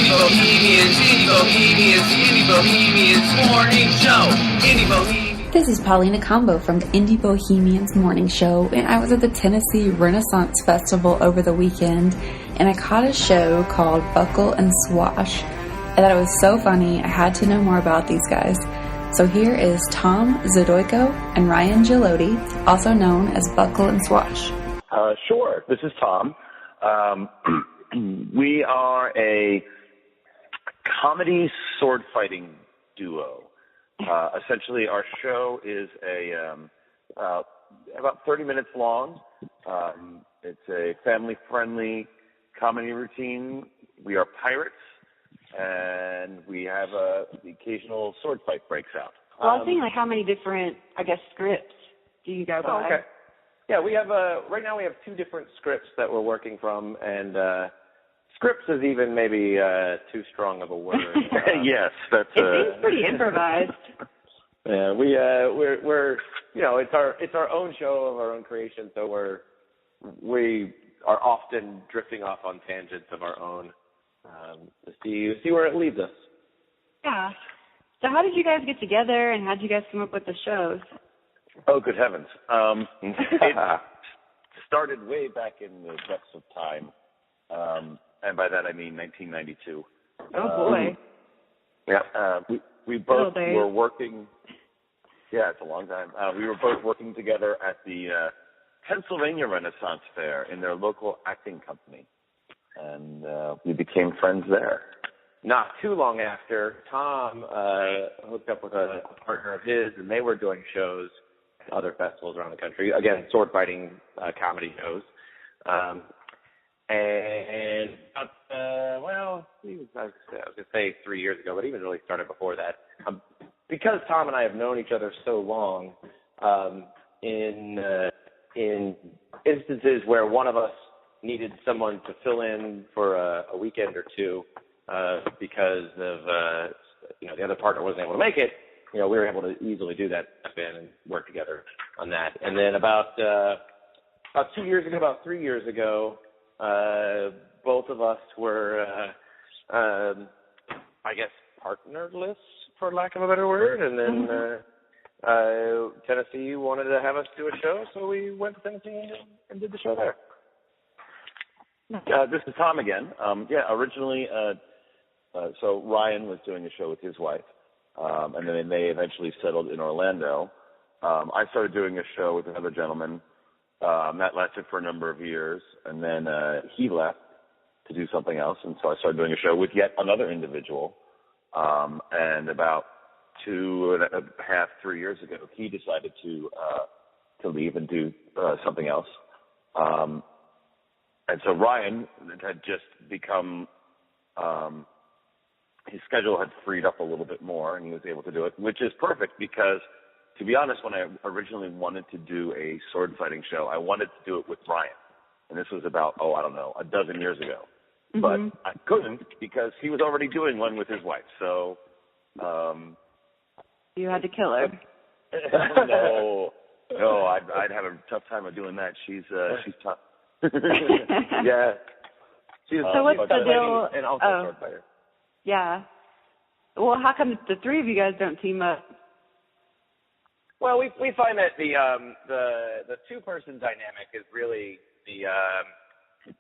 Indie Bohemians morning show. Indie Bohemians. This is Paulina Combow from the Indie Bohemians morning show, and I was at the Tennessee Renaissance Festival over the weekend, and I caught a show called Buckle and Swash. I thought it was so funny. I had to know more about these guys. So here is Tom Zadoyko and Ryan Gigliotti, also known as Buckle and Swash. Sure. This is Tom. We are a comedy sword fighting duo. Essentially, our show is about 30 minutes long. It's a family-friendly comedy routine. We are pirates, and we have the occasional sword fight breaks out. Well, I was thinking, how many different, scripts do you go by? Okay. Yeah, we have right now we have 2 different scripts that we're working from, and scripts is even maybe too strong of a word. Yes, that's. It seems pretty improvised. Yeah, we're it's our own show of our own creation, so we are often drifting off on tangents of our own to see where it leads us. Yeah. So how did you guys get together, and how did you guys come up with the shows? Oh, good heavens. It started way back in the depths of time. And by that I mean 1992. Oh, boy. Yeah. We both were working. Yeah, it's a long time. We were both working together at the Pennsylvania Renaissance Fair in their local acting company. And we became friends there. Not too long after, Tom hooked up with a partner of his, and they were doing shows at other festivals around the country. Again, sword fighting comedy shows. And I was going to say 3 years ago, but even really started before that. Because Tom and I have known each other so long, in instances where one of us needed someone to fill in for a weekend or two, because of the other partner wasn't able to make it, we were able to easily do that, step in and work together on that. And then about 2 years ago, about 3 years ago, both of us were, partnerless, for lack of a better word. And then Tennessee wanted to have us do a show, so we went to Tennessee and did the show there. This is Tom again. Originally, so Ryan was doing a show with his wife, and then they eventually settled in Orlando. I started doing a show with another gentleman. That lasted for a number of years, and then he left to do something else, and so I started doing a show with yet another individual. And about 2.5, 3 years ago, he decided to leave and do something else. And so Ryan had just become, his schedule had freed up a little bit more, and he was able to do it, which is perfect because, to be honest, when I originally wanted to do a sword fighting show, I wanted to do it with Ryan. And this was about, a dozen years ago. Mm-hmm. But I couldn't because he was already doing one with his wife. So you had to kill her. No, I'd have a tough time of doing that. She's tough. Yeah. So what's the deal? And also a sword fighter. Yeah. Well, how come the three of you guys don't team up? Well, we find that the two-person dynamic is really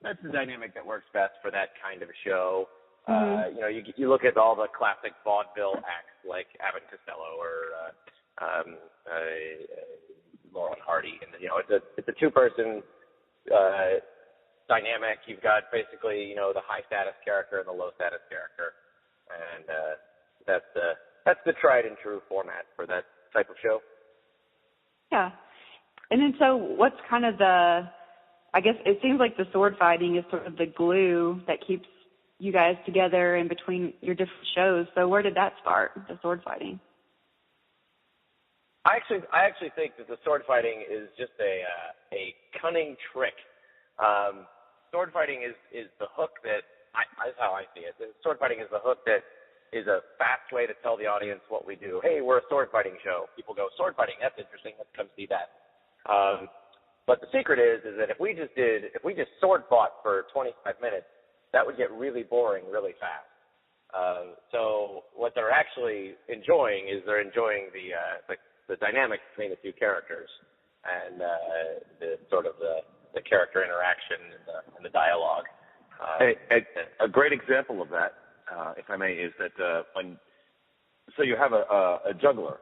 that's the dynamic that works best for that kind of a show. Mm-hmm. You look at all the classic vaudeville acts like Abbott and Costello or Laurel and Hardy, and it's a two-person dynamic. You've got basically the high status character and the low status character, and that's the tried and true format for that type of show. Yeah. And then so what's kind of I guess it seems like the sword fighting is sort of the glue that keeps you guys together in between your different shows. So where did that start, the sword fighting? I actually think that the sword fighting is just a cunning trick. Sword fighting is the hook that's how I see it. Sword fighting is the hook that is a fast way to tell the audience what we do. Hey, we're a sword fighting show. People go, sword fighting, that's interesting. Let's come see that. But the secret is that if we just sword fought for 25 minutes, that would get really boring really fast. So what they're actually enjoying is they're enjoying the dynamic between the two characters and the sort of the character interaction and the dialogue. A great example of that, if I may, is that so you have a juggler,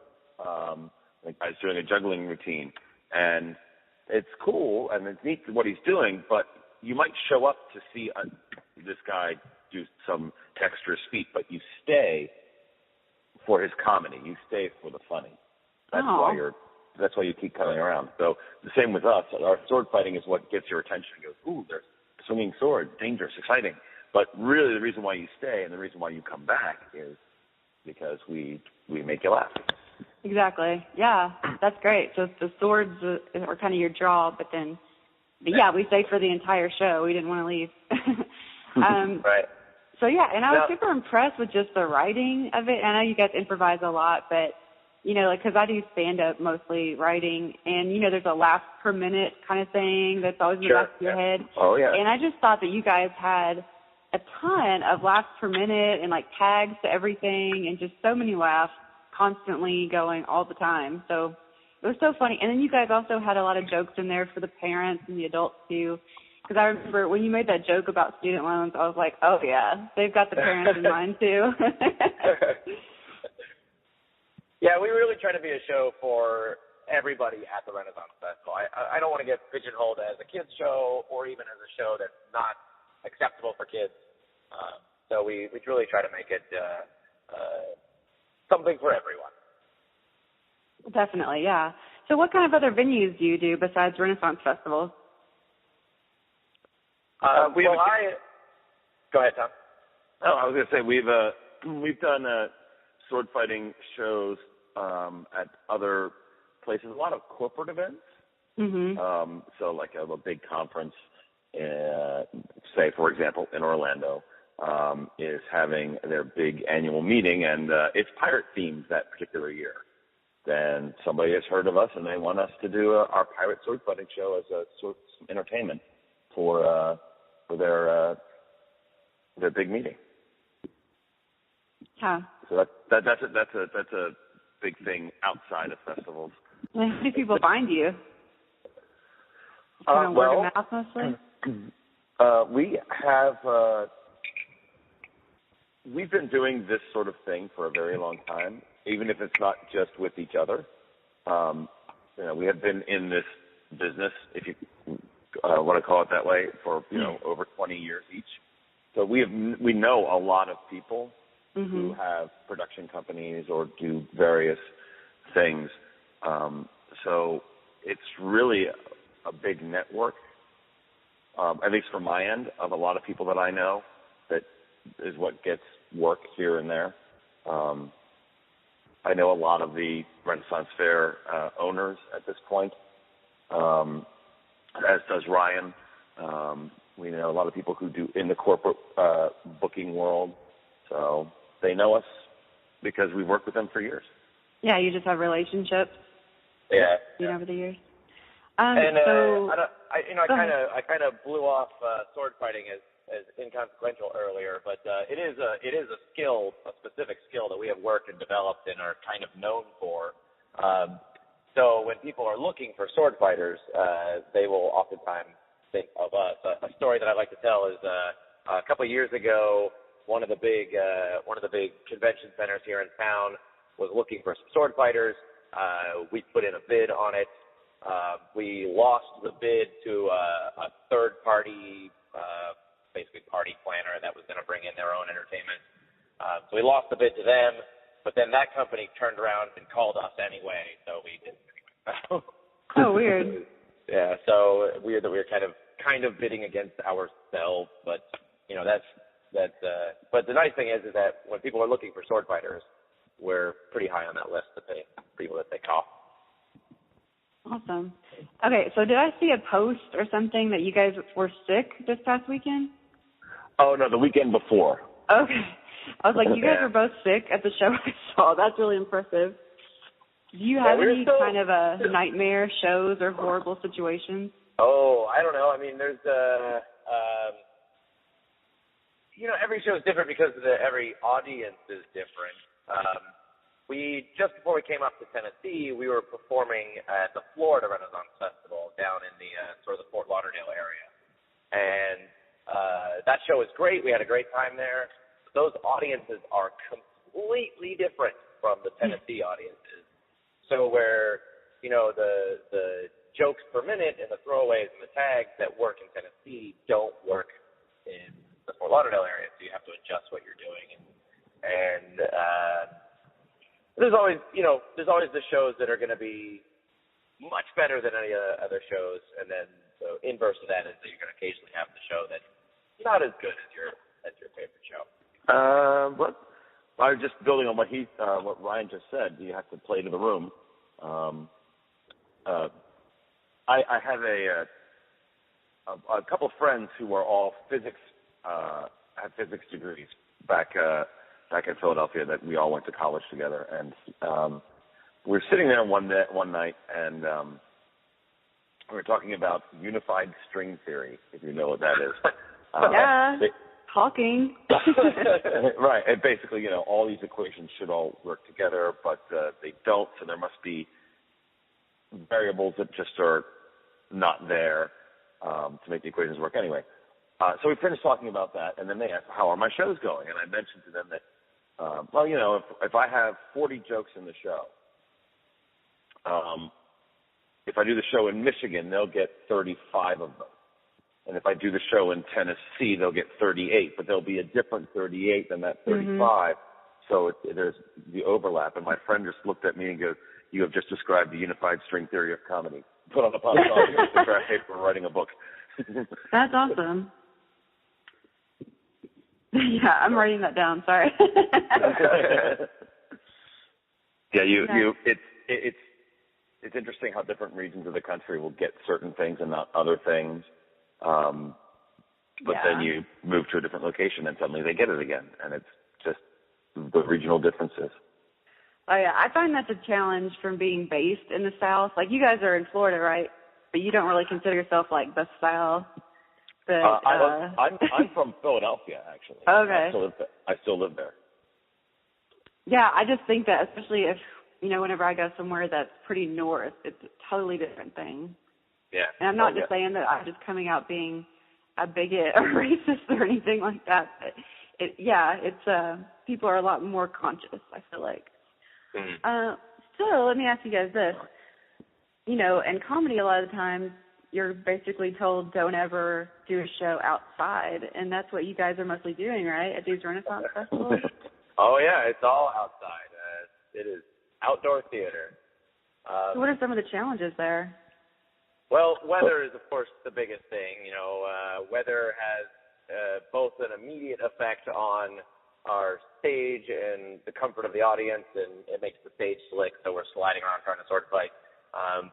like I was doing a juggling routine, and it's cool and it's neat what he's doing, but you might show up to see this guy do some dexterous feat, but you stay for his comedy. You stay for the funny. That's why you keep coming around. So the same with us. Our sword fighting is what gets your attention. It goes, ooh, they're swinging swords, dangerous, exciting. But really, the reason why you stay and the reason why you come back is because we make you laugh. Exactly. Yeah, that's great. So the swords are kind of your draw, but we stayed for the entire show. We didn't want to leave. Right. So yeah, and I was super impressed with just the writing of it. I know you guys improvise a lot, but because I do stand up mostly writing, and there's a laugh per minute kind of thing that's always in the back of your head. Oh yeah. And I just thought that you guys had a ton of laughs per minute and like tags to everything, and just so many laughs constantly going all the time. So it was so funny. And then you guys also had a lot of jokes in there for the parents and the adults too. Because I remember when you made that joke about student loans, I was like, oh yeah, they've got the parents in mind too. Yeah, we really try to be a show for everybody at the Renaissance Festival. I don't want to get pigeonholed as a kids show or even as a show that's not acceptable for kids. So we truly try to make it something for everyone. Definitely, yeah. So what kind of other venues do you do besides Renaissance Festival? Go ahead, Tom. Oh, I was going to say we've done sword fighting shows at other places, a lot of corporate events. Mm-hmm. So like a big conference, say for example in Orlando, is having their big annual meeting, and it's pirate themed that particular year. Then somebody has heard of us and they want us to do our pirate sword fighting show as a sort of entertainment for their big meeting. Yeah. So that's a big thing outside of festivals. How do people find you? Word of mouth mostly? We have we've been doing this sort of thing for a very long time, even if it's not just with each other. We have been in this business, if you want to call it that way, for over 20 years each. So we know a lot of people who have production companies or do various things. So it's really a big network, at least from my end, of a lot of people that I know. That is what gets work here and there. I know a lot of the Renaissance Fair owners at this point, as does Ryan. We know a lot of people who do in the corporate booking world. So they know us because we've worked with them for years. Yeah, you just have relationships. Yeah. Over the years. I kind of blew off sword fighting as inconsequential earlier, but it is a skill, a specific skill that we have worked and developed and are kind of known for. So when people are looking for sword fighters, they will oftentimes think of us. A story that I like to tell is a couple of years ago, one of the big convention centers here in town was looking for some sword fighters. We put in a bid on it. We lost the bid to a third-party, basically party planner that was going to bring in their own entertainment. So we lost the bid to them, but then that company turned around and called us anyway, so we didn't anyway. Oh, weird. Yeah, so weird that we were kind of bidding against ourselves, but that's but the nice thing is that when people are looking for sword fighters, we're pretty high on that list of people that they call. Awesome. Okay, so did I see a post or something that you guys were sick this past weekend? Oh, no, the weekend before. Okay. I was like, you guys were both sick at the show I saw. That's really impressive. Do you have any kind of nightmare shows or horrible situations? Oh, I don't know. I mean, there's every show is different because every audience is different. We just before we came up to Tennessee, we were performing at the Florida Renaissance Festival down in the sort of the Fort Lauderdale area, and that show was great. We had a great time there. Those audiences are completely different from the Tennessee audiences. So where the jokes per minute and the throwaways and the tags that work in Tennessee don't work in the Fort Lauderdale area, so you have to adjust what you're doing, and there's always the shows that are going to be much better than any other shows, and then the inverse of that is that you're going to occasionally have the show that's not as good as your favorite show. But I was just building on what Ryan just said. You have to play to the room. I have a couple of friends who are all have physics degrees back in Philadelphia that we all went to college together, and we were sitting there one night, and we were talking about unified string theory, if you know what that is. Hawking. Right, and basically, all these equations should all work together, but they don't, so there must be variables that just are not there to make the equations work anyway. So we finished talking about that, and then they asked, how are my shows going? And I mentioned to them that, if I have 40 jokes in the show, if I do the show in Michigan, they'll get 35 of them. And if I do the show in Tennessee, they'll get 38, but there'll be a different 38 than that 35. Mm-hmm. So there's the overlap. And my friend just looked at me and goes, you have just described the unified string theory of comedy. Put on a pop song and a graph paper writing a book. That's awesome. Yeah, I'm writing that down. Sorry. It's interesting how different regions of the country will get certain things and not other things. But then you move to a different location and suddenly they get it again, and it's just the regional differences. Oh yeah, I find that's a challenge from being based in the South. Like, you guys are in Florida, right? But you don't really consider yourself like the South. But I'm from Philadelphia, actually. Okay. I still live there. Yeah, I just think that, especially if whenever I go somewhere that's pretty north, it's a totally different thing. Yeah. And I'm not just saying that I'm just coming out being a bigot or racist or anything like that. But people are a lot more conscious, I feel like. Mm-hmm. So let me ask you guys this. In comedy, a lot of the times you're basically told don't ever do a show outside, and that's what you guys are mostly doing, right, at these Renaissance festivals? Oh, yeah, it's all outside. It is outdoor theater. So what are some of the challenges there? Well, weather is, of course, the biggest thing. Weather has both an immediate effect on our stage and the comfort of the audience, and it makes the stage slick, so we're sliding around trying to sword fight.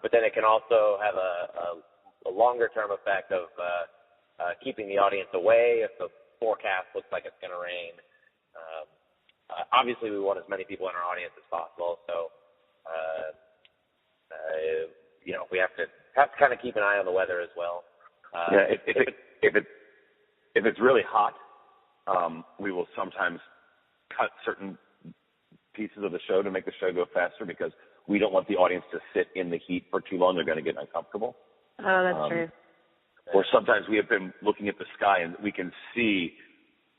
But then it can also have a longer-term effect of keeping the audience away if the forecast looks like it's going to rain. Obviously, we want as many people in our audience as possible, so we have to kind of keep an eye on the weather as well. If it's really hot, we will sometimes cut certain pieces of the show to make the show go faster because we don't want the audience to sit in the heat for too long. They're going to get uncomfortable. Oh, that's true. Or sometimes we have been looking at the sky and we can see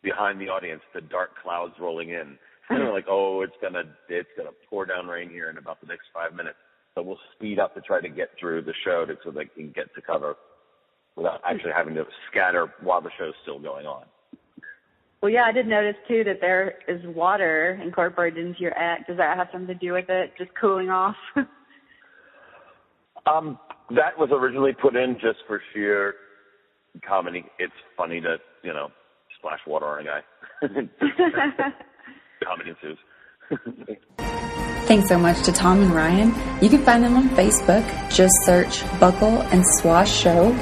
behind the audience the dark clouds rolling in. And we're like, it's gonna pour down rain here in about the next 5 minutes. So we'll speed up to try to get through the show so they can get to cover without actually having to scatter while the show's still going on. Well, yeah, I did notice, too, that there is water incorporated into your act. Does that have something to do with it, just cooling off? That was originally put in just for sheer comedy. It's funny to, splash water on a guy. Comedy ensues. Thanks so much to Tom and Ryan. You can find them on Facebook. Just search Buckle and Swash Show.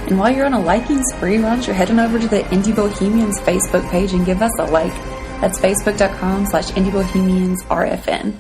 And while you're on a liking spree, why don't you head on over to the Indie Bohemians Facebook page and give us a like. That's facebook.com/IndieBohemiansRFN.